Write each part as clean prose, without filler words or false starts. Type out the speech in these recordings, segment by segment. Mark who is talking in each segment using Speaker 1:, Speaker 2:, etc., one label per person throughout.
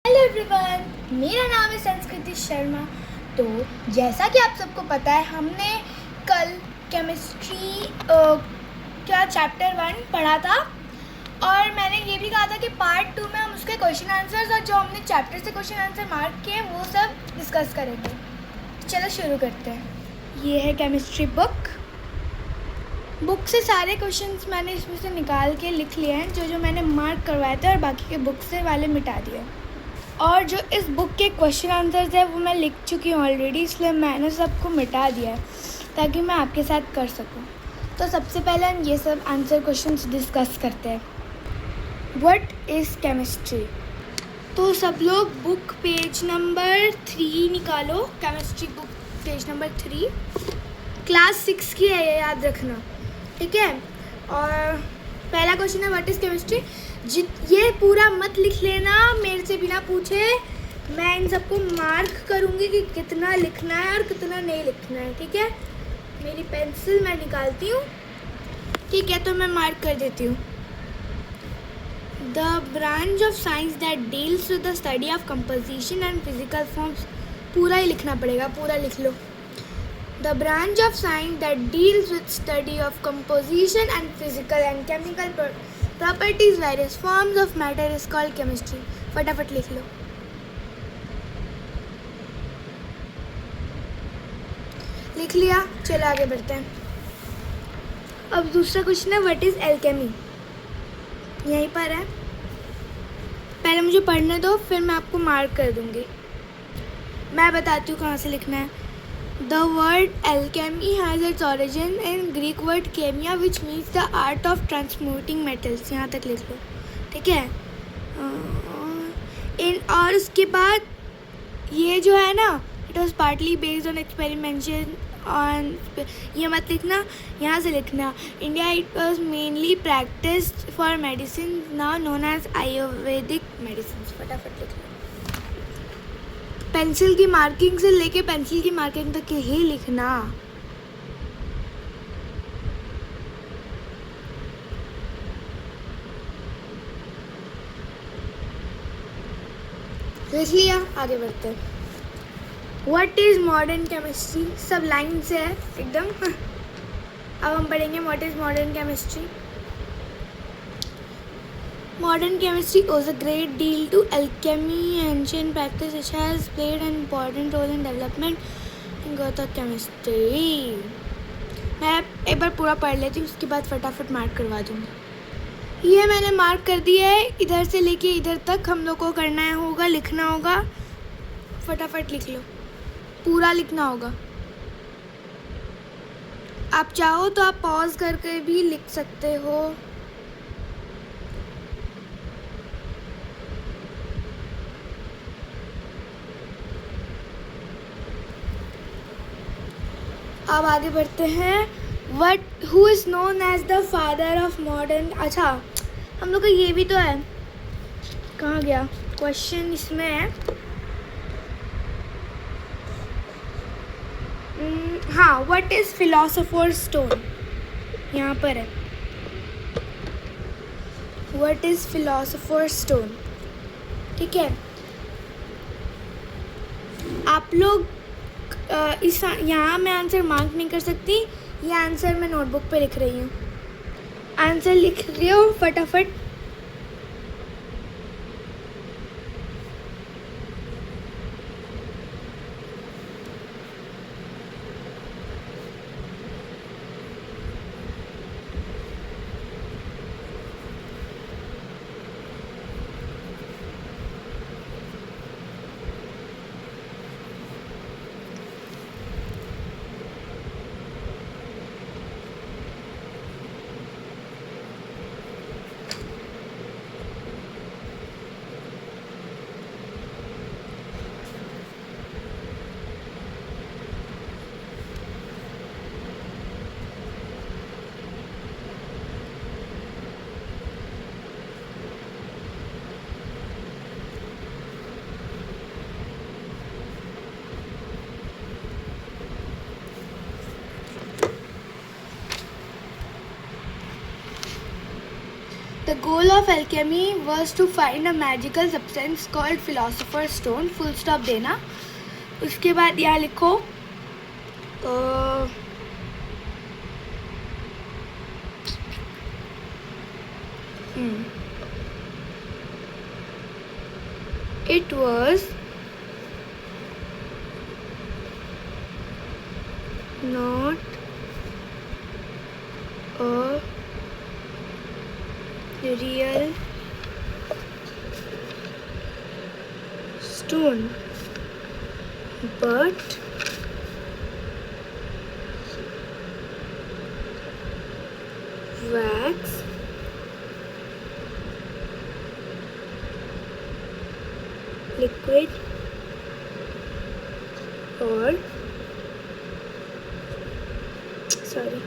Speaker 1: Hello everyone, मेरा नाम है संस्कृति शर्मा। तो जैसा कि आप सबको पता है, हमने कल केमिस्ट्री क्या चैप्टर 1 पढ़ा था और मैंने ये भी कहा था कि पार्ट 2 में हम उसके क्वेश्चन आंसर्स और जो हमने चैप्टर से क्वेश्चन आंसर मार्क किए वो सब डिस्कस करेंगे। चलो शुरू करते हैं। ये है केमिस्ट्री बुक से सारे क्वेश्चंस मैंने इसमें से निकाल के लिख लिए हैं, जो मैंने मार्क करवाए थे, और बाकी के बुक से वाले मिटा दिए। और जो इस बुक के क्वेश्चन आंसर्स है वो मैं लिख चुकी हूँ ऑलरेडी, इसलिए मैंने सबको मिटा दिया है ताकि मैं आपके साथ कर सकूँ। तो सबसे पहले हम ये सब आंसर क्वेश्चंस डिस्कस करते हैं। What is chemistry? तो सब लोग बुक पेज नंबर 3 निकालो। Chemistry book page number 3, class 6 की है, ये याद रखना, ठीक है। और पहला क्वेश्चन है व्हाट इज़ केमिस्ट्री। ये पूरा मत लिख लेना मेरे से बिना पूछे, मैं इन सबको मार्क करूँगी कि कितना लिखना है और कितना नहीं लिखना है, ठीक है। मेरी पेंसिल मैं निकालती हूँ, ठीक है, तो मैं मार्क कर देती हूँ। The branch of science that deals with the study of composition and physical forms, पूरा ही लिखना पड़ेगा, पूरा लिख लो। The branch of science that deals with study of composition and physical and chemical properties, various forms of matter is called chemistry. फटाफट लिख लो। लिख लिया, चलो आगे बढ़ते हैं। अब दूसरा क्वेश्चन है व्हाट इज एल्केमी। यहीं पर है, पहले मुझे पढ़ने दो, फिर मैं आपको मार्क कर दूंगी। मैं बताती हूँ कहाँ से लिखना है। The word alchemy has its origin in Greek word chemia, which means the art of transmuting metals. यहाँ तक लिख लो, ठीक है। और उसके बाद ये जो है ना, it was partly based on experimentation on, ये मत लिखना, यहाँ से लिखना। India it was mainly practiced for medicine now known as Ayurvedic medicines. फटाफट लिख लो। पेंसिल की मार्किंग से लेके पेंसिल की मार्किंग तक ही लिखना। लिख लिया, आगे बढ़ते हैं। व्हाट इज मॉडर्न केमिस्ट्री, सब लाइन से है एकदम। अब हम पढ़ेंगे what is modern chemistry. Modern chemistry owes a great deal to alchemy. Ancient practice which has played an important role in development in growth of chemistry. मैं एक बार पूरा पढ़ लेती हूँ, उसके बाद फटाफट मार्क करवा दूँगी। ये मैंने मार्क कर दिया है, इधर से लेके इधर तक हम लोग को करना होगा, लिखना होगा। फटाफट लिख लो, पूरा लिखना होगा। आप चाहो तो आप पॉज करके भी लिख सकते हो। अब आगे बढ़ते हैं। Who is known as the father of modern. अच्छा, हम लोग का ये भी तो है, कहाँ गया क्वेश्चन, इसमें है। हाँ, व्हाट इज़ फिलोसोफर्स स्टोन, यहाँ पर है। व्हाट इज़ फिलोसोफर्स स्टोन, ठीक है। आप लोग इस यहाँ मैं आंसर मार्क नहीं कर सकती, ये आंसर मैं नोटबुक पे लिख रही हूँ। आंसर लिख रही हो फटाफट। The goal of alchemy was to find a magical substance called philosopher's stone. Full stop देना. उसके बाद यहाँ लिखो it was not a real stone but wax liquid और सॉरी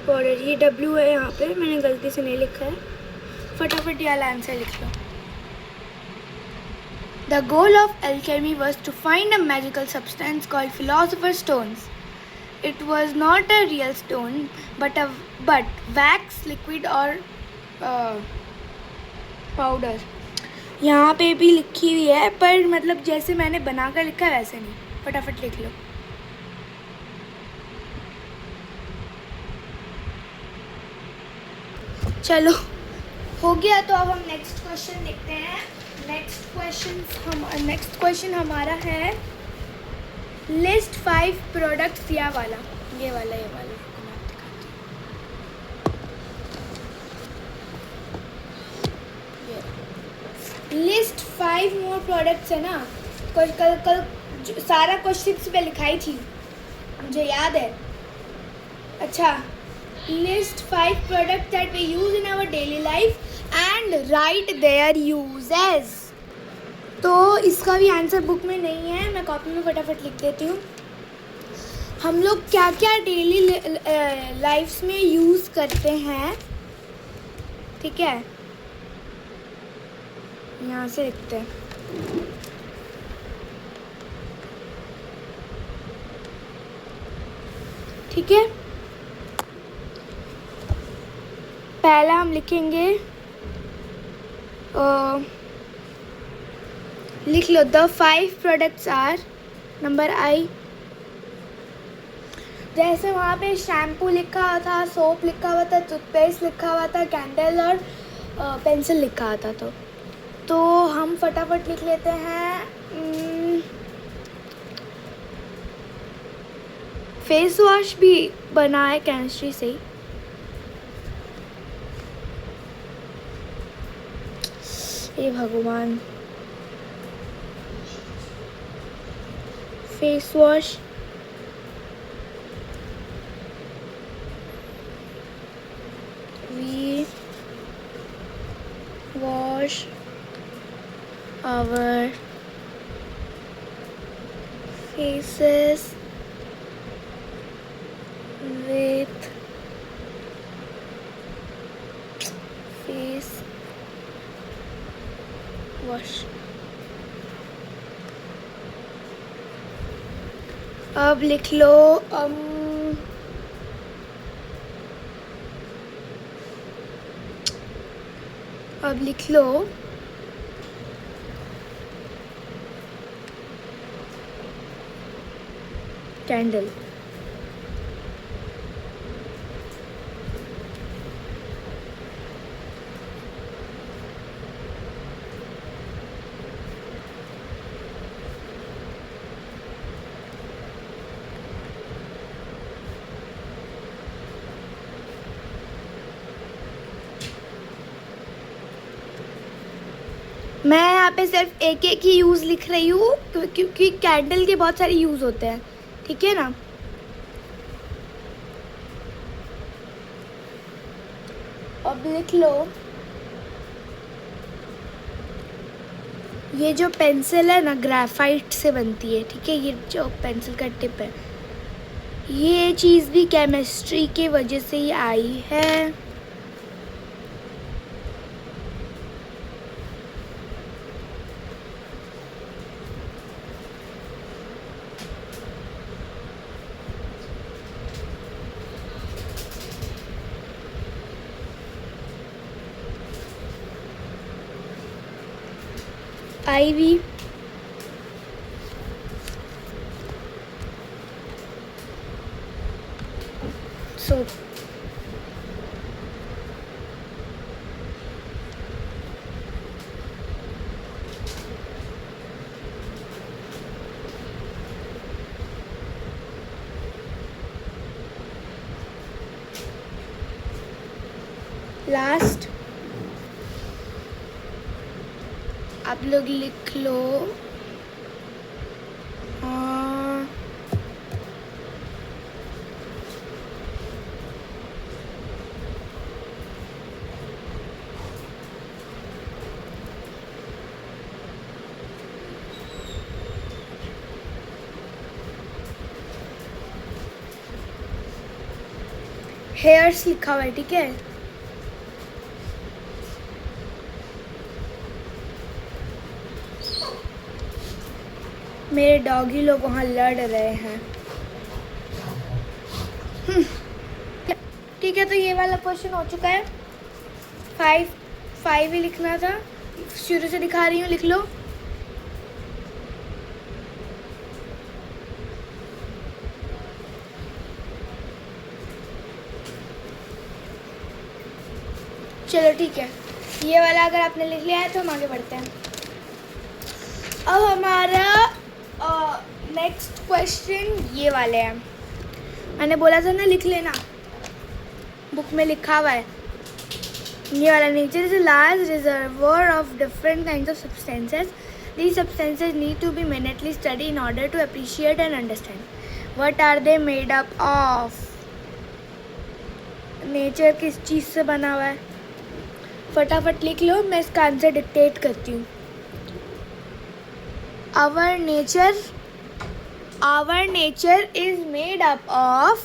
Speaker 1: पाउडर, ये W है यहाँ पे, मैंने गलती से नहीं लिखा है, फटाफट ये आंसर लिख लो. The goal of alchemy was to find a magical substance called philosopher's stones. It was not a real stone but wax liquid और पाउडर. यहाँ पे भी लिखी हुई है पर मतलब जैसे मैंने बनाकर लिखा है वैसे नहीं. फटाफट लिख लो. चलो हो गया. तो अब हम नेक्स्ट क्वेश्चन देखते हैं. नेक्स्ट क्वेश्चन हमारा है लिस्ट 5 प्रोडक्ट्स. ये वाला लिस्ट 5 मोर प्रोडक्ट्स है ना. कल सारा क्वेश्चन पे लिखाई थी, मुझे याद है. अच्छा, list 5 products that we use in our daily life and write their uses. तो इसका भी आंसर बुक में नहीं है, मैं कॉपी में फटाफट लिख देती हूँ. हम लोग क्या क्या डेली लाइफ्स में यूज़ करते हैं, ठीक है, यहाँ से लिखते हैं. ठीक है, पहला हम लिखेंगे, लिख लो. द 5 प्रोडक्ट्स आर, नंबर आई. जैसे वहाँ पे शैम्पू लिखा हुआ था, सोप लिखा हुआ था, टूथपेस्ट लिखा हुआ था, कैंडल और पेंसिल लिखा हुआ था. तो हम फटाफट लिख लेते हैं. फेस वॉश भी बना है केमिस्ट्री से ही. हे भगवान. Face wash, we wash our faces with face wash. अब लिख लो कैंडल. मैं यहाँ पे सिर्फ एक ही यूज़ लिख रही हूँ क्योंकि कैंडल के बहुत सारे यूज़ होते हैं, ठीक है ना. अब लिख लो, ये जो पेंसिल है ना ग्रेफाइट से बनती है, ठीक है. ये जो पेंसिल का टिप है, ये चीज़ भी केमिस्ट्री के वजह से ही आई है. आईवी, सोप, लास्ट आप लोग लिख लो हेयर्स लिखा हुआ है, ठीक है। मेरे डॉगी लोग वहाँ लड़ रहे हैं। ठीक है, तो ये वाला क्वेश्चन हो चुका है। 5 ही लिखना था, शुरू से दिखा रही हूँ, लिख लो। चलो ठीक है, ये वाला अगर आपने लिख लिया है तो हम आगे बढ़ते हैं। अब हमारा नेक्स्ट क्वेश्चन ये वाले हैं। मैंने बोला था ना लिख लेना, बुक में लिखा हुआ है ये वाला। Nature is a large reservoir of different kinds of substances. These substances need to be minutely studied in order to appreciate and understand. What are they made up of? Nature किस चीज़ से बना हुआ है? फटाफट लिख लो, मैं इसका आंसर डिक्टेट करती हूँ। Our nature is made up of.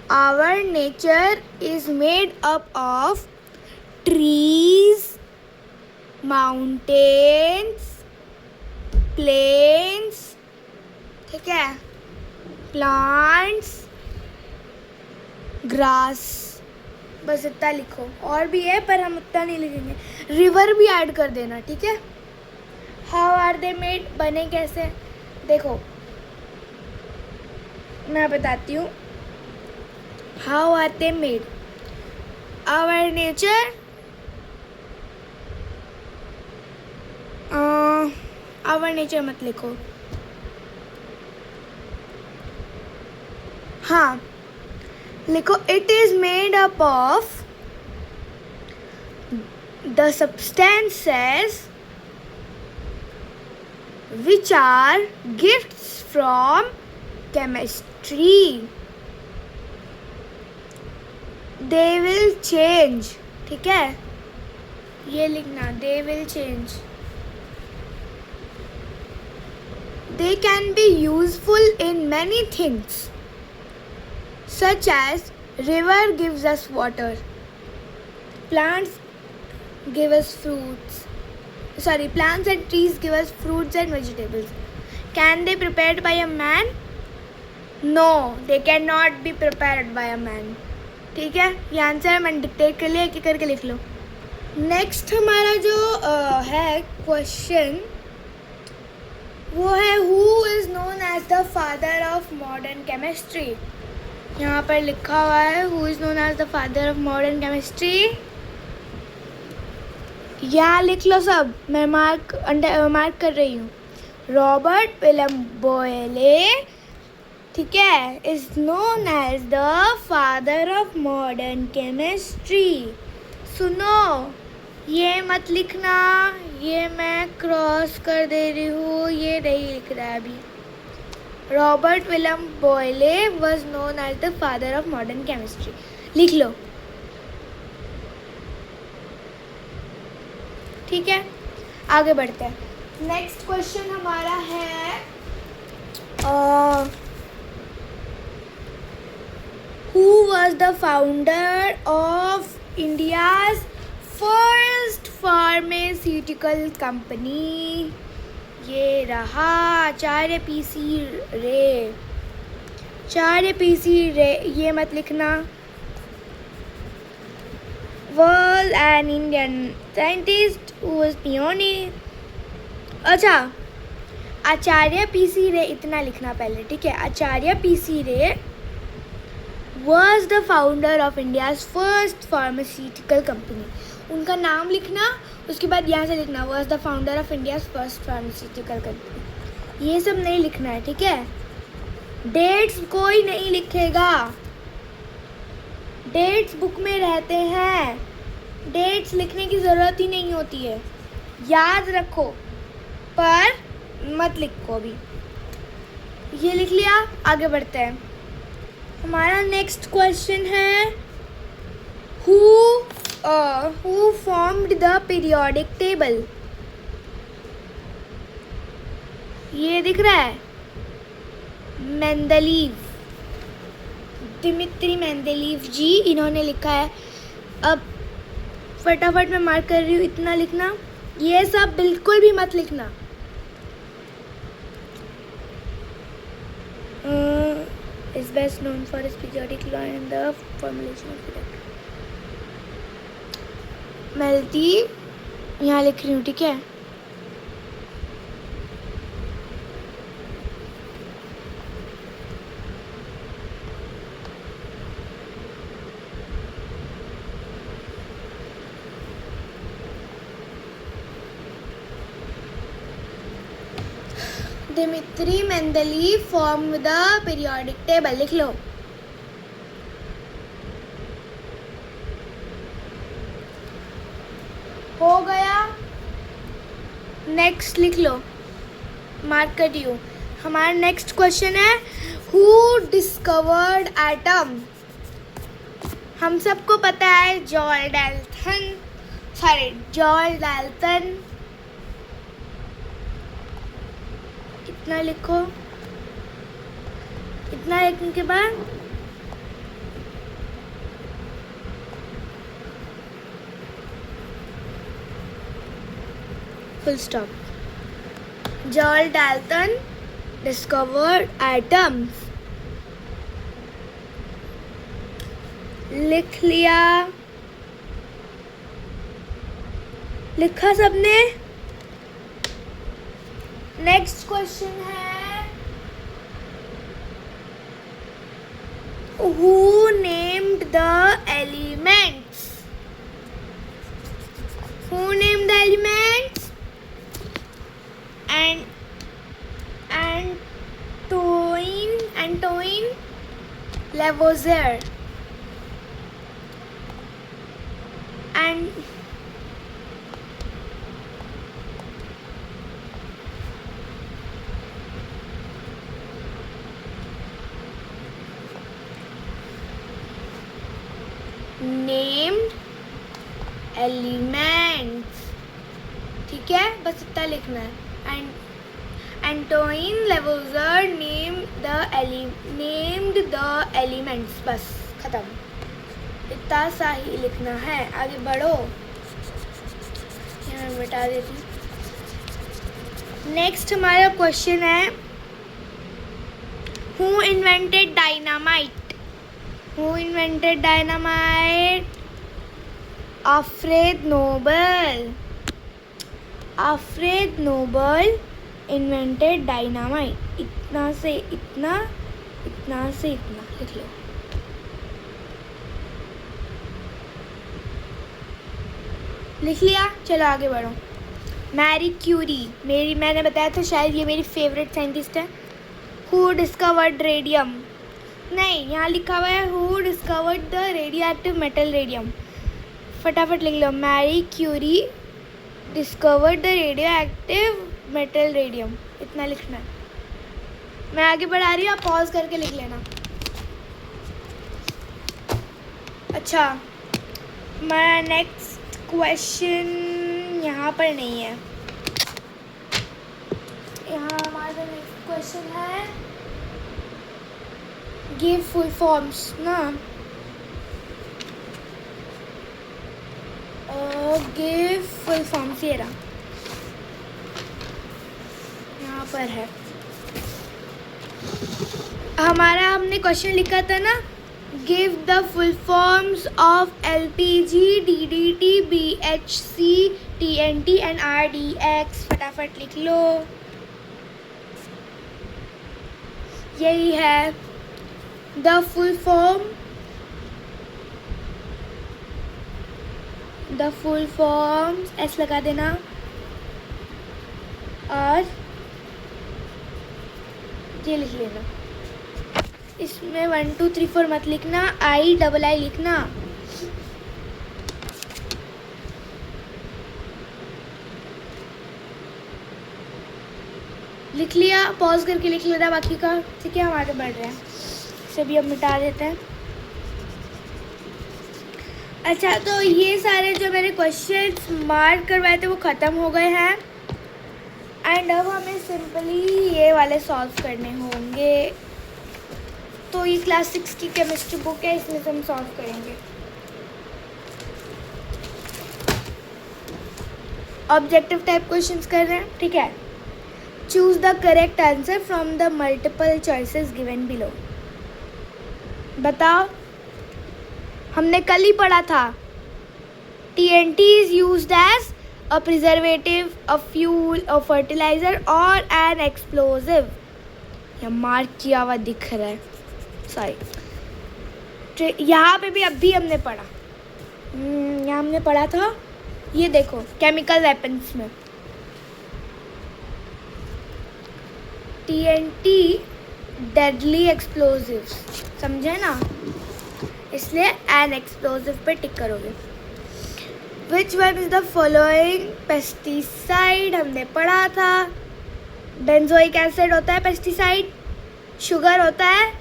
Speaker 1: Our nature is made up of trees, mountains, plains, ठीक है, plants, grass। बस इतना लिखो, और भी है पर हम उतना नहीं लिखेंगे। रिवर भी ऐड कर देना, ठीक है। हाउ आर दे मेड, बने कैसे, देखो मैं बताती हूँ। How are they made, our nature, our nature मत लिखो, हाँ लिखो, it is made up of the substances which are gifts from chemistry. They will change, ठीक है, ये लिखना, they will change. They can be useful in many things, such as river gives us water, plants give us fruits. Plants and trees give us fruits and vegetables. Can they be prepared by a man? No, they cannot be prepared by a man. ठीक है, ये answer मैंने dictate कर लिया, एक करके लिख लो। Next हमारा जो है क्वेश्चन वो है who is known as the father of modern chemistry. यहाँ पर लिखा हुआ है who is known as the father of modern chemistry. यहाँ लिख लो सब, मैं मार्क कर रही हूँ। रॉबर्ट विलियम बॉयले, ठीक है, is known as the father of modern chemistry. सुनो, ये मत लिखना, ये मैं क्रॉस कर दे रही हूँ, ये नहीं लिख रहा है अभी। Robert William Boyle was known as the father of modern chemistry, लिख लो, ठीक है। आगे बढ़ते हैं। नेक्स्ट क्वेश्चन हमारा है who was the founder of India's first pharmaceutical company. ये रहा आचार्य पीसी रे, आचार्य पीसी रे, ये मत लिखना। was an Indian scientist who was pioneer. अच्छा, आचार्य पीसी रे, इतना लिखना पहले, ठीक है। आचार्य पीसी रे was the founder of India's first pharmaceutical company. उनका नाम लिखना, उसके बाद यहाँ से लिखना was the founder of India's first pharmaceutical company. ये सब नहीं लिखना है, ठीक है। डेट्स कोई नहीं लिखेगा, डेट्स बुक में रहते हैं, डेट्स लिखने की ज़रूरत ही नहीं होती है, याद रखो पर मत लिखो भी। ये लिख लिया, आगे बढ़ते हैं। हमारा नेक्स्ट क्वेश्चन है who formed the periodic table. ये दिख रहा है, मेंडलीव, दिमित्री मेंडलीव जी, इन्होंने लिखा है। अब फटाफट मैं मार्क कर रही हूँ, इतना लिखना, ये सब बिल्कुल भी मत लिखना। is best known for his periodic law and the formulation of periodic. मेल्ती यहाँ लिख रही हूँ, ठीक है। Dmitry Mendeleev form the periodic table, लिख लो। हो गया, नेक्स्ट लिख लो, मार्क कर दियो। हमारा नेक्स्ट क्वेश्चन है हु डिस्कवर्ड एटम। हम सबको पता है जॉर्ज डाल्टन। इतना लिखो, इतना लिखने के बाद full stop. George Dalton discovered atoms, लिख लिया, लिखा सबने। नेक्स्ट क्वेश्चन है who named the elements. Who named the elements? Antoine Lavoisier. And named elements, ठीक है, बस इतना लिखना है। And Antoine Lavoisier named the elements, बस खत्म, इतना सा ही लिखना है। आगे बढ़ो, यहाँ मिटा देती हूँ। नेक्स्ट हमारा क्वेश्चन है who invented dynamite. Who invented dynamite? Alfred Nobel. Alfred Nobel invented dynamite. इतना से इतना, इतना से इतना लिख लो। लिख लिया, चलो आगे बढ़ो। मैरी क्यूरी, मैंने बताया था शायद ये मेरी फेवरेट साइंटिस्ट है। Who discovered radium? नहीं, यहाँ लिखा हुआ है who discovered the radioactive metal radium. फटाफट लिख लो, Marie Curie discovered the radioactive metal radium, इतना लिखना है। मैं आगे बढ़ा रही हूँ, आप पॉज करके लिख लेना। अच्छा, हमारा नेक्स्ट क्वेश्चन यहाँ पर नहीं है। यहाँ हमारा नेक्स्ट क्वेश्चन है गिव फुल फॉर्म्स ना, गिव फुल फॉर्म्स, ये रहा, यहाँ पर है। हमारा हमने क्वेश्चन लिखा था ना Give the full forms of LPG, DDT, BHC, TNT and RDX. फटाफट लिख लो. यही है the full form. The full forms S लगा देना और ये लिख लेना. इसमें 1 2 3 4 मत लिखना, I लिखना. लिख लिया, पॉज करके लिख लेना बाकी का. ठीक है, हम आगे बढ़ रहे हैं. इसे भी अब मिटा देते हैं. अच्छा, तो ये सारे जो मैंने क्वेश्चंस मार्क करवाए थे वो ख़त्म हो गए हैं. एंड अब हमें सिंपली ये वाले सॉल्व करने होंगे. तो ये क्लास 6 की केमिस्ट्री बुक है, इसमें से हम सॉल्व करेंगे. ऑब्जेक्टिव टाइप क्वेश्चंस कर रहे हैं. ठीक है. Choose the correct answer from the multiple choices given below. बताओ, हमने कल ही पढ़ा था. TNT is used as a preservative, a fuel, a fertilizer और एन एक्सप्लोजिव. यह मार्क किया हुआ दिख रहा है. सॉरी, यहाँ पे भी अभी हमने पढ़ा. यहाँ हमने पढ़ा था. ये देखो, केमिकल वेपन्स में TNT डेडली एक्सप्लोजिव्स, समझे ना, इसलिए एन एक्सप्लोजिव पे टिक करोगे. Which one is the following pesticide, हमने पढ़ा था. बेंजोइक एसिड होता है पेस्टिसाइड, शुगर होता है,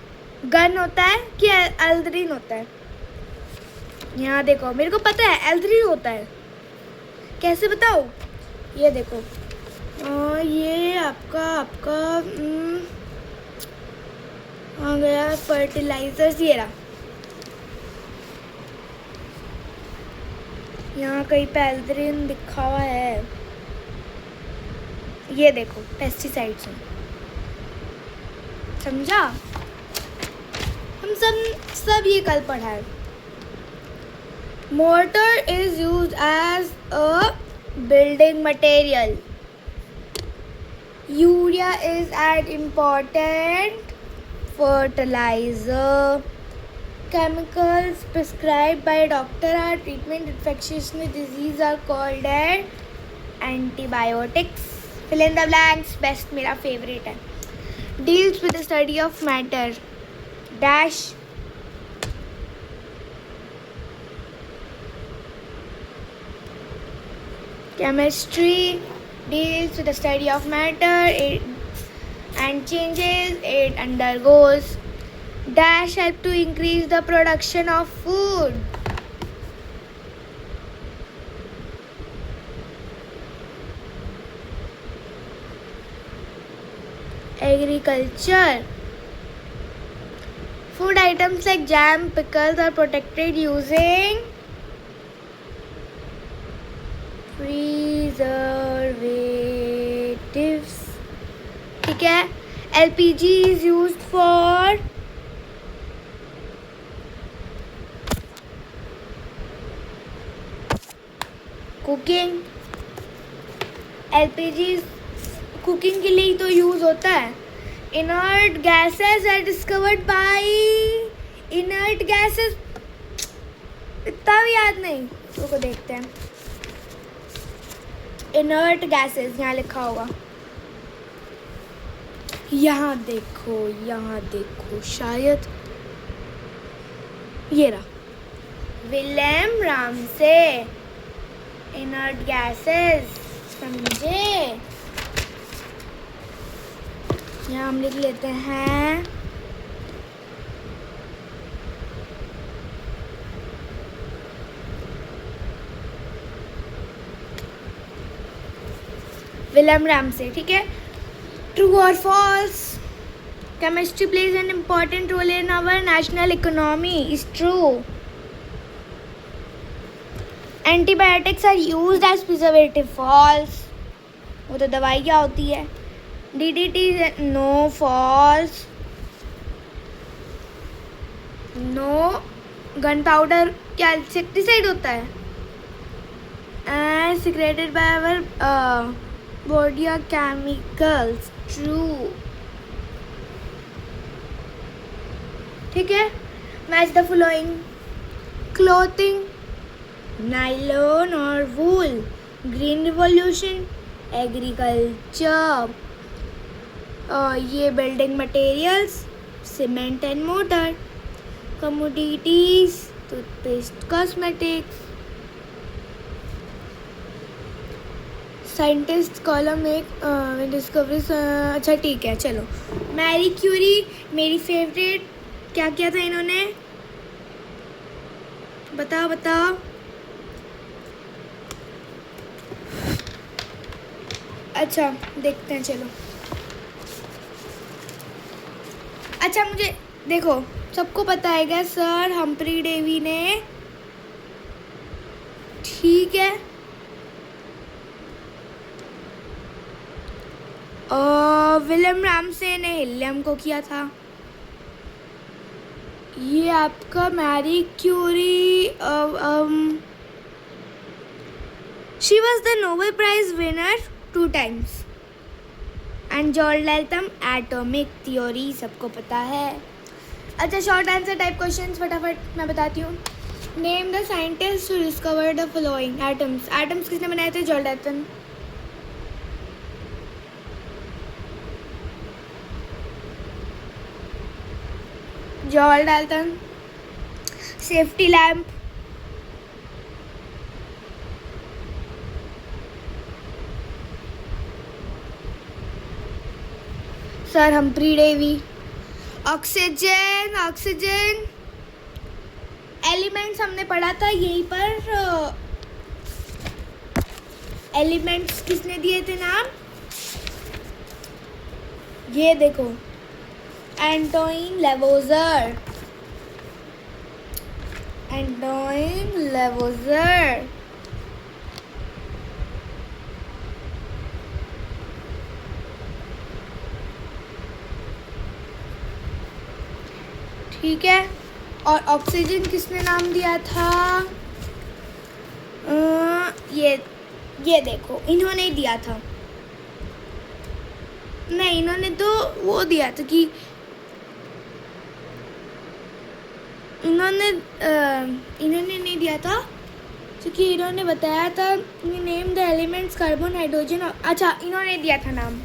Speaker 1: गन होता है कि एल्ड्रीन होता है. यहाँ देखो, मेरे को पता है एल्ड्रीन होता है. कैसे बताओ? ये देखो, ये आपका आ गया फर्टिलाइजर्स. ये रहा, यहाँ कहीं पे एल्ड्रीन लिखा हुआ है. ये देखो, पेस्टिसाइड्स हैं. समझा? हम सब ये कल पढ़ा है. Mortar is used as a building material. Urea is an important fertilizer. Chemicals prescribed by a doctor are treatment infectious disease are called as antibiotics. Fill in the blanks. Best मेरा favorite है. Deals with the study of matter. Dash. Chemistry deals with the study of matter and changes it undergoes. Dash help to increase the production of food. Agriculture. Food items like jam, pickles are protected using preservatives. ठीक है. LPG is used for cooking. LPG cooking के लिए तो use होता है. Inert gases are discovered by inert gases. इतना भी याद नहीं, तो देखते हैं. इनर्ट गैसेस यहाँ लिखा होगा. यहाँ देखो शायद ये रहा. William Ramsay. इनर्ट गैसेस, समझे? यहाँ हम लिख लेते हैं विलियम रामसे. ठीक है. ट्रू और false. Chemistry plays an important role in our national economy. Is true. Antibiotics are used as preservative. False. वो तो दवाई क्या होती है. DDT no. False. No, gunpowder क्या इंसेक्टिसाइड होता है? And secreted by our body are chemicals, true. ठीक है, match the following. Clothing, nylon और वूल। Green revolution, agriculture. ये building materials, cement and mortar. Commodities, toothpaste, cosmetics. Scientist column एक discovery. अच्छा ठीक है, चलो। मैरी क्यूरी, मेरी फेवरेट। क्या किया था इन्होंने? बताओ बताओ। अच्छा देखते हैं, चलो। अच्छा मुझे देखो, सबको पता है क्या, सर हम्फ्री डेवी ने, ठीक है, विलियम रामसे ने हीलियम को किया था। ये आपका Marie Curie, she was the Nobel prize winner 2 times। And George Dalton, atomic theory सबको पता है। अच्छा, शॉर्ट आंसर टाइप क्वेश्चंस फटाफट मैं बताती हूँ। Name the scientist who discovered the following atoms. Atoms किसने बनाए थे? George Dalton. George Dalton. Safety lamp, sir Humphry Davy. Oxygen, oxygen elements हमने पढ़ा था यहीं पर। एलिमेंट्स किसने दिए थे नाम? ये देखो, एंटोइन लेवोजर। एंटोइन लेवोजर। ठीक है, और ऑक्सीजन किसने नाम दिया था? ये देखो, इन्होंने ही दिया था। नहीं, इन्होंने तो वो दिया था कि इन्होंने नहीं दिया था, क्योंकि इन्होंने बताया था name the elements carbon, hydrogen. अच्छा, इन्होंने दिया था नाम,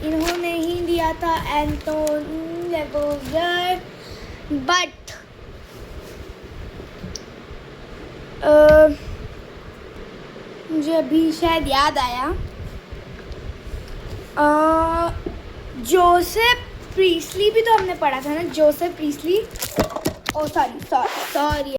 Speaker 1: इन्होंने ही दिया था, एंटोइन लेवोजर। बट मुझे अभी शायद याद आया, जोसेफ प्रीस्ली भी तो हमने पढ़ा था ना, जोसेफ प्रीस्ली। ओ सॉरी सॉरी सॉरी